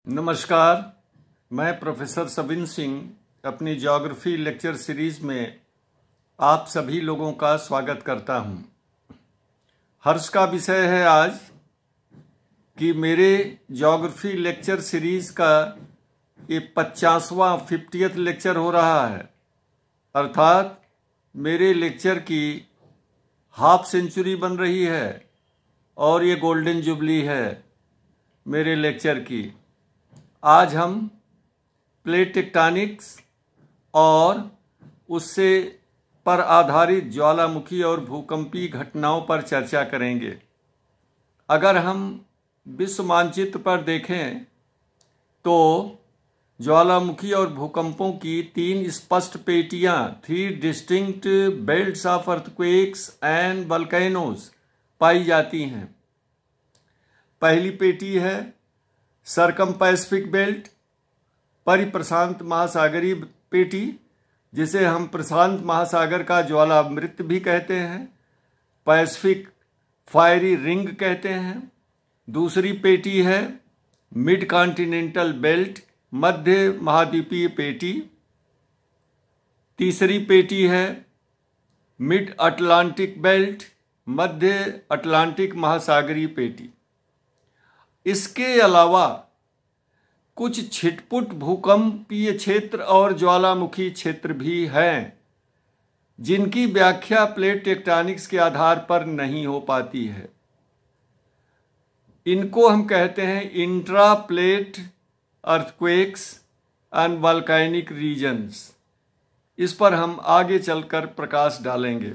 नमस्कार, मैं प्रोफेसर सबिन सिंह अपनी ज्योग्राफी लेक्चर सीरीज में आप सभी लोगों का स्वागत करता हूं। हर्ष का विषय है आज कि मेरे ज्योग्राफी लेक्चर सीरीज का ये 50वां लेक्चर हो रहा है, अर्थात मेरे लेक्चर की हाफ सेंचुरी बन रही है और ये गोल्डन जुबली है मेरे लेक्चर की। आज हम प्लेट टेक्टोनिक्स और उससे पर आधारित ज्वालामुखी और भूकंपीय घटनाओं पर चर्चा करेंगे। अगर हम विश्व मानचित्र पर देखें तो ज्वालामुखी और भूकंपों की तीन स्पष्ट पेटियां, 3 distinct belts of earthquakes and volcanoes पाई जाती हैं। पहली पेटी है सरकम-पैसिफिक बेल्ट, परिप्रशांत महासागरीय पेटी, जिसे हम प्रशांत महासागर का ज्वालामृत भी कहते हैं, पैसिफिक फायरी रिंग कहते हैं। दूसरी पेटी है मिड कॉन्टिनेंटल बेल्ट, मध्य महाद्वीपीय पेटी। तीसरी पेटी है मिड अटलांटिक बेल्ट, मध्य अटलांटिक महासागरीय पेटी। इसके अलावा कुछ छिटपुट भूकंपीय क्षेत्र और ज्वालामुखी क्षेत्र भी हैं, जिनकी व्याख्या प्लेट टेक्टोनिक्स के आधार पर नहीं हो पाती है। इनको हम कहते हैं intra plate earthquakes and volcanic regions. इस पर हम आगे चलकर प्रकाश डालेंगे।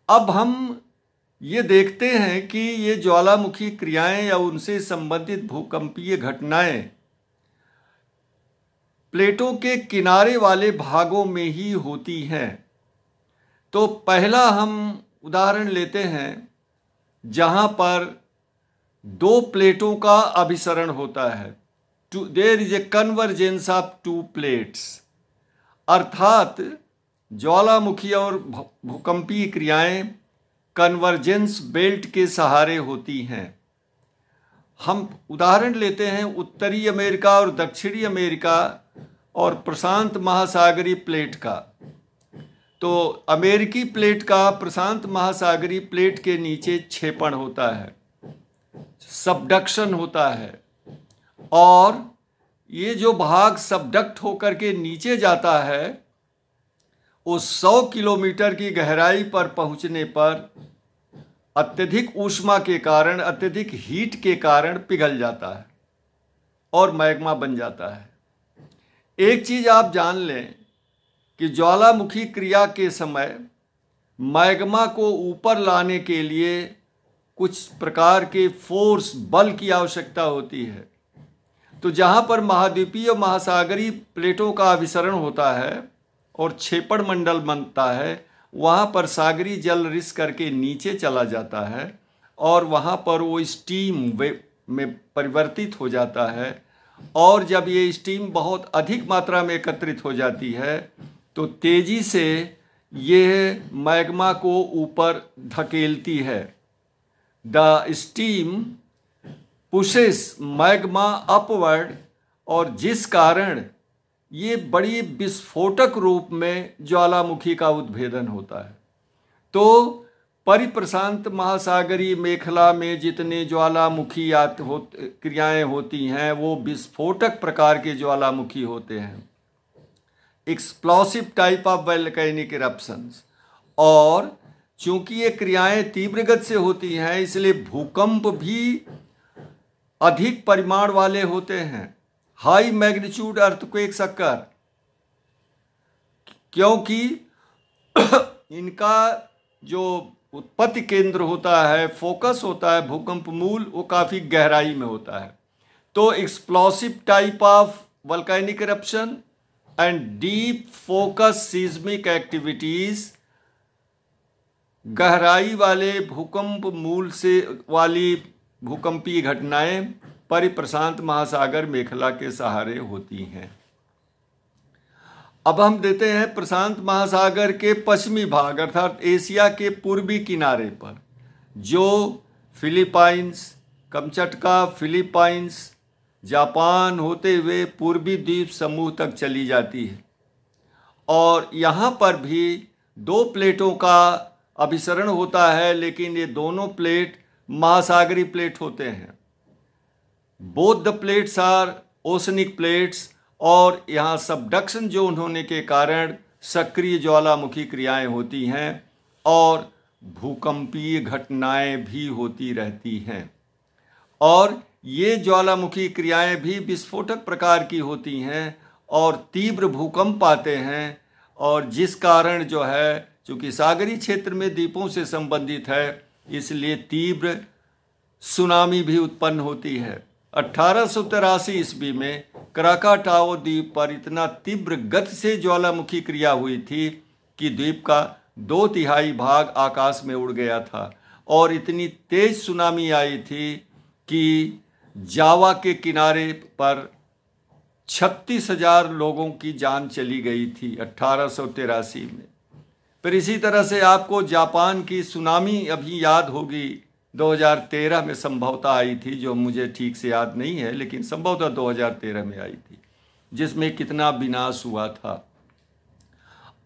अब हम ये देखते हैं कि ये ज्वालामुखी क्रियाएं या उनसे संबंधित भूकंपीय घटनाएं प्लेटों के किनारे वाले भागों में ही होती हैं। तो पहला हम उदाहरण लेते हैं जहां पर दो प्लेटों का अभिसरण होता है। There is a convergence of 2 plates, अर्थात ज्वालामुखी और भूकंपीय क्रियाएं कन्वर्जेंस बेल्ट के सहारे होती हैं। हम उदाहरण लेते हैं उत्तरी अमेरिका और दक्षिणी अमेरिका और प्रशांत महासागरीय प्लेट का। तो अमेरिकी प्लेट का प्रशांत महासागरीय प्लेट के नीचे क्षेपण होता है, सबडक्शन होता है, और ये जो भाग सबडक्ट होकर के नीचे जाता है वो 100 किलोमीटर की गहराई पर पहुंचने पर अत्यधिक ऊष्मा के कारण, अत्यधिक हीट के कारण पिघल जाता है और मैग्मा बन जाता है। एक चीज आप जान लें कि ज्वालामुखी क्रिया के समय मैग्मा को ऊपर लाने के लिए कुछ प्रकार के फोर्स, बल की आवश्यकता होती है। तो जहां पर महाद्वीपीय और महासागरीय प्लेटों का अभिसरण होता है और क्षेपण मंडल बनता है, वहाँ पर सागरी जल रिस करके नीचे चला जाता है और वहाँ पर वो स्टीम में परिवर्तित हो जाता है। और जब ये स्टीम बहुत अधिक मात्रा में एकत्रित हो जाती है तो तेज़ी से ये मैग्मा को ऊपर धकेलती है। The steam pushes magma upward, और जिस कारण ये बड़ी विस्फोटक रूप में ज्वालामुखी का उद्भेदन होता है। तो परिप्रशांत महासागरीय मेखला में जितने ज्वालामुखी क्रियाएं होती हैं वो विस्फोटक प्रकार के ज्वालामुखी होते हैं, explosive type of volcanic eruptions. और चूंकि ये क्रियाएं तीव्र गति से होती हैं इसलिए भूकंप भी अधिक परिमाण वाले होते हैं, हाई मैग्नीट्यूड अर्थक्वेक्स अकर, क्योंकि इनका जो उत्पत्ति केंद्र होता है, फोकस होता है, भूकंप मूल, वो काफ़ी गहराई में होता है। तो explosive type of volcanic eruption and deep focus seismic activities, गहराई वाले भूकंप मूल से वाली भूकंपीय घटनाएं परिप्रशांत महासागर मेखला के सहारे होती हैं। अब हम देते हैं प्रशांत महासागर के पश्चिमी भाग अर्थात एशिया के पूर्वी किनारे पर, जो फिलीपाइंस, कमचटका, फिलीपाइंस, जापान होते हुए पूर्वी द्वीप समूह तक चली जाती है। और यहाँ पर भी दो प्लेटों का अभिसरण होता है, लेकिन ये दोनों प्लेट महासागरीय प्लेट होते हैं। Both the plates are oceanic plates, और यहाँ सबडक्शन जोन होने के कारण सक्रिय ज्वालामुखी क्रियाएं होती हैं और भूकंपीय घटनाएं भी होती रहती हैं। और ये ज्वालामुखी क्रियाएं भी विस्फोटक प्रकार की होती हैं और तीव्र भूकंप आते हैं, और जिस कारण जो है, चूँकि सागरीय क्षेत्र में द्वीपों से संबंधित है, इसलिए तीव्र सुनामी भी उत्पन्न होती है। 1883 ईस्वी में क्राकाटाओ द्वीप पर इतना तीव्र गति से ज्वालामुखी क्रिया हुई थी कि द्वीप का 2/3 भाग आकाश में उड़ गया था, और इतनी तेज सुनामी आई थी कि जावा के किनारे पर 36,000 लोगों की जान चली गई थी 1883 में। फिर इसी तरह से आपको जापान की सुनामी अभी याद होगी, 2013 में संभवतः आई थी, जो मुझे ठीक से याद नहीं है, लेकिन संभवतः 2013 में आई थी, जिसमें कितना विनाश हुआ था।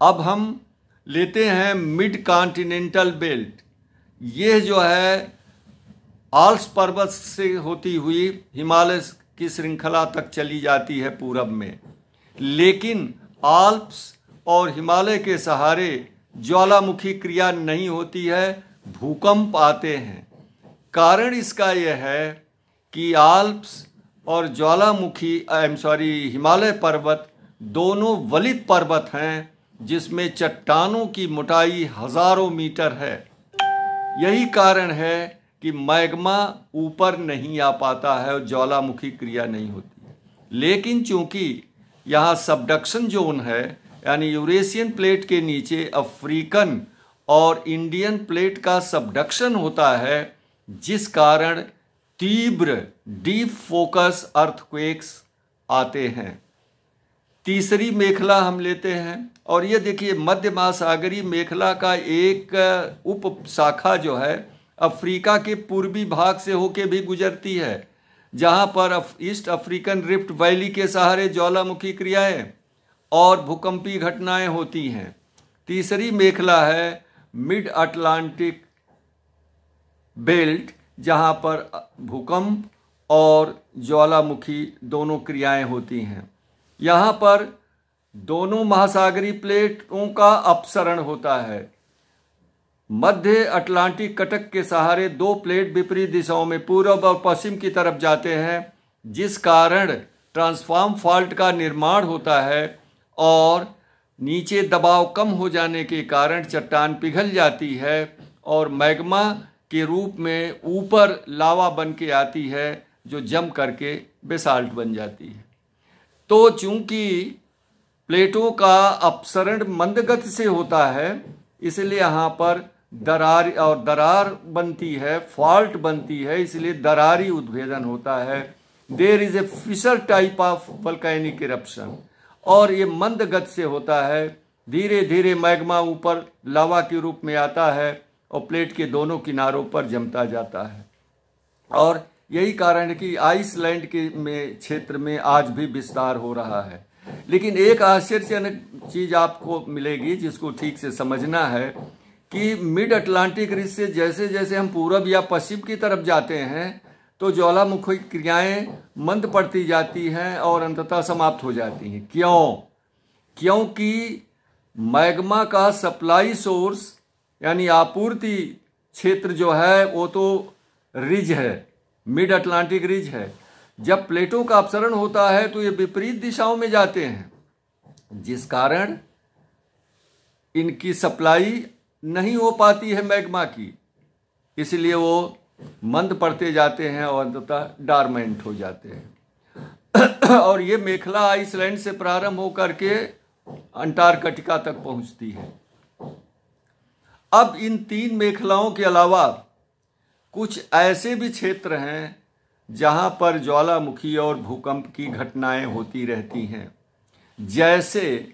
अब हम लेते हैं मिड कॉन्टिनेंटल बेल्ट। ये जो है आल्प्स पर्वत से होती हुई हिमालय की श्रृंखला तक चली जाती है पूरब में, लेकिन आल्प्स और हिमालय के सहारे ज्वालामुखी क्रिया नहीं होती है, भूकंप आते हैं। कारण इसका यह है कि आल्प्स और हिमालय पर्वत दोनों वलित पर्वत हैं, जिसमें चट्टानों की मोटाई हजारों मीटर है। यही कारण है कि मैग्मा ऊपर नहीं आ पाता है और ज्वालामुखी क्रिया नहीं होती है। लेकिन चूंकि यहाँ सबडक्शन जोन है, यानी यूरेशियन प्लेट के नीचे अफ्रीकन और इंडियन प्लेट का सबडक्शन होता है, जिस कारण तीव्र डीप फोकस अर्थक्वेक्स आते हैं। तीसरी मेखला हम लेते हैं, और ये देखिए मध्य महासागरीय मेखला का एक उप शाखा जो है अफ्रीका के पूर्वी भाग से होके भी गुजरती है, जहाँ पर ईस्ट अफ्रीकन रिफ्ट वैली के सहारे ज्वालामुखी क्रियाएं और भूकंपीय घटनाएं होती हैं। तीसरी मेखला है मिड अटलांटिक बेल्ट, जहाँ पर भूकंप और ज्वालामुखी दोनों क्रियाएं होती हैं। यहाँ पर दोनों महासागरीय प्लेटों का अपसरण होता है। मध्य अटलांटिक कटक के सहारे दो प्लेट विपरीत दिशाओं में पूर्व और पश्चिम की तरफ जाते हैं, जिस कारण ट्रांसफॉर्म फॉल्ट का निर्माण होता है और नीचे दबाव कम हो जाने के कारण चट्टान पिघल जाती है और मैग्मा के रूप में ऊपर लावा बन के आती है, जो जम करके बेसाल्ट बन जाती है। तो चूंकि प्लेटों का अपसरण मंद गति से होता है, इसलिए यहाँ पर दरार बनती है, फॉल्ट बनती है, इसलिए दरारी उद्भेदन होता है। There is a fissure type of volcanic eruption, और ये मंद गति से होता है। धीरे धीरे मैग्मा ऊपर लावा के रूप में आता है और प्लेट के दोनों किनारों पर जमता जाता है। और यही कारण है कि आइसलैंड के क्षेत्र में आज भी विस्तार हो रहा है। लेकिन एक आश्चर्यजनक चीज आपको मिलेगी जिसको ठीक से समझना है कि मिड अटलांटिक रिज से जैसे जैसे हम पूरब या पश्चिम की तरफ जाते हैं, तो ज्वालामुखी क्रियाएं मंद पड़ती जाती हैं और अंततः समाप्त हो जाती हैं। क्यों? क्योंकि मैग्मा का सप्लाई सोर्स यानी आपूर्ति क्षेत्र जो है वो तो रिज है, मिड अटलांटिक रिज है। जब प्लेटों का अपसरण होता है तो ये विपरीत दिशाओं में जाते हैं, जिस कारण इनकी सप्लाई नहीं हो पाती है मैग्मा की, इसलिए वो मंद पड़ते जाते हैं और अंततः डॉर्मेंट हो जाते हैं। और ये मेखला आइसलैंड से प्रारंभ होकर के अंटार्कटिका तक पहुंचती है। अब इन तीन मेखलाओं के अलावा कुछ ऐसे भी क्षेत्र हैं जहां पर ज्वालामुखी और भूकंप की घटनाएं होती रहती हैं, जैसे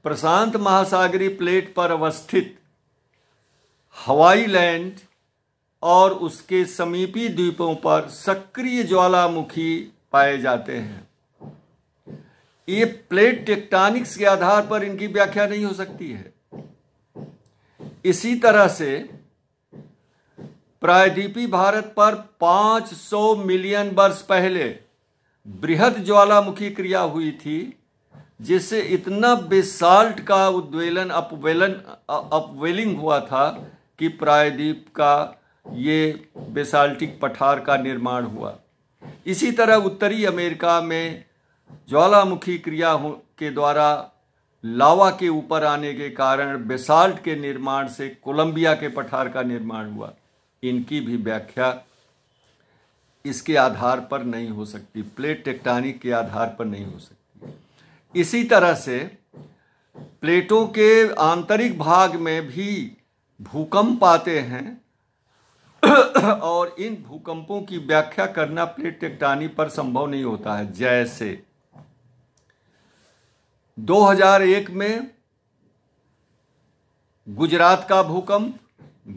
प्रशांत महासागरीय प्लेट पर अवस्थित हवाई लैंड और उसके समीपी द्वीपों पर सक्रिय ज्वालामुखी पाए जाते हैं। ये प्लेट टेक्टोनिक्स के आधार पर इनकी व्याख्या नहीं हो सकती है। इसी तरह से प्रायद्वीपीय भारत पर 500 मिलियन वर्ष पहले बृहद ज्वालामुखी क्रिया हुई थी, जिससे इतना बेसाल्ट का उद्वेलन अपवेलिंग हुआ था कि प्रायद्वीप का ये बेसाल्टिक पठार का निर्माण हुआ। इसी तरह उत्तरी अमेरिका में ज्वालामुखी क्रिया के द्वारा लावा के ऊपर आने के कारण बेसाल्ट के निर्माण से कोलंबिया के पठार का निर्माण हुआ। इनकी भी व्याख्या इसके आधार पर नहीं हो सकती, प्लेट टेक्टोनिक के आधार पर नहीं हो सकती। इसी तरह से प्लेटों के आंतरिक भाग में भी भूकंप आते हैं और इन भूकंपों की व्याख्या करना प्लेट टेक्टोनिक पर संभव नहीं होता है। जैसे 2001 में गुजरात का भूकंप,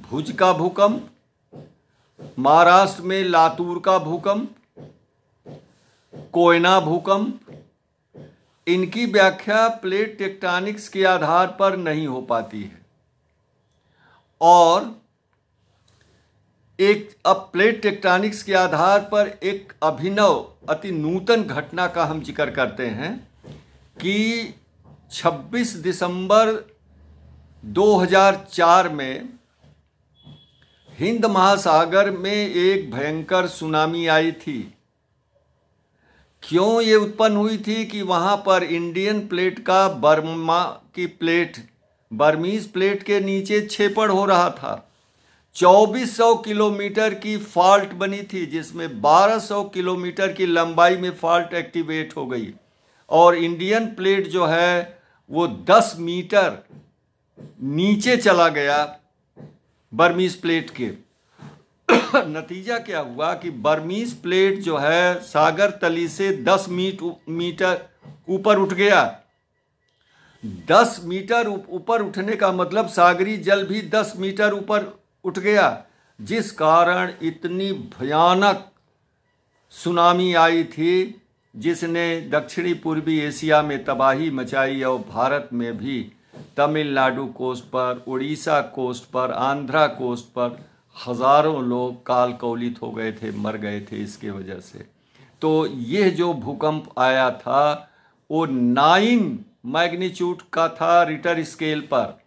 भुज का भूकंप, महाराष्ट्र में लातूर का भूकंप, कोयना भूकंप, इनकी व्याख्या प्लेट टेक्टोनिक्स के आधार पर नहीं हो पाती है। और अब प्लेट टेक्टोनिक्स के आधार पर एक अभिनव अति नूतन घटना का हम जिक्र करते हैं कि 26 दिसंबर 2004 में हिंद महासागर में एक भयंकर सुनामी आई थी। क्यों ये उत्पन्न हुई थी कि वहां पर इंडियन प्लेट का बर्मीज प्लेट के नीचे छेपड़ हो रहा था। 2400 किलोमीटर की फॉल्ट बनी थी, जिसमें 1200 किलोमीटर की लंबाई में फॉल्ट एक्टिवेट हो गई और इंडियन प्लेट जो है वो 10 मीटर नीचे चला गया बर्मीज प्लेट के। नतीजा क्या हुआ कि बर्मीज प्लेट जो है सागर तली से 10 मीटर ऊपर उठ गया। 10 मीटर ऊपर उठने का मतलब सागरी जल भी 10 मीटर ऊपर उठ गया, जिस कारण इतनी भयानक सुनामी आई थी जिसने दक्षिणी पूर्वी एशिया में तबाही मचाई और भारत में भी तमिलनाडु कोस्ट पर, उड़ीसा कोस्ट पर, आंध्रा कोस्ट पर हजारों लोग काल कौलित हो गए थे, मर गए थे इसके वजह से। तो यह जो भूकंप आया था वो 9 मैग्नीट्यूड का था रिक्टर स्केल पर,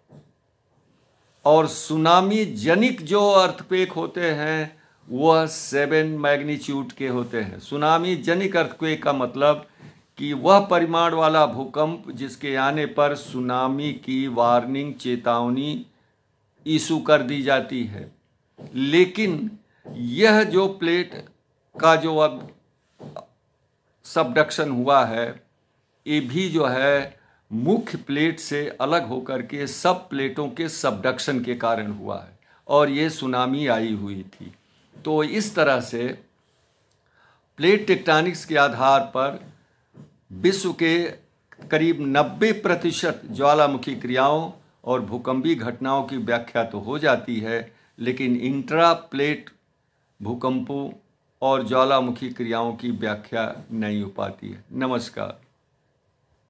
और सुनामी जनिक जो अर्थक्वेक होते हैं वह 7 मैग्नीट्यूड के होते हैं। सुनामी जनिक अर्थक्वेक का मतलब कि वह परिमाण वाला भूकंप जिसके आने पर सुनामी की वार्निंग, चेतावनी इशू कर दी जाती है। लेकिन यह जो प्लेट का जो अब सबडक्शन हुआ है, ये भी जो है मुख्य प्लेट से अलग होकर के सब प्लेटों के सबडक्शन के कारण हुआ है और ये सुनामी आई हुई थी। तो इस तरह से प्लेट टेक्टोनिक्स के आधार पर विश्व के करीब 90% ज्वालामुखी क्रियाओं और भूकंपीय घटनाओं की व्याख्या तो हो जाती है, लेकिन इंट्रा प्लेट भूकंपों और ज्वालामुखी क्रियाओं की व्याख्या नहीं हो पाती है। नमस्कार।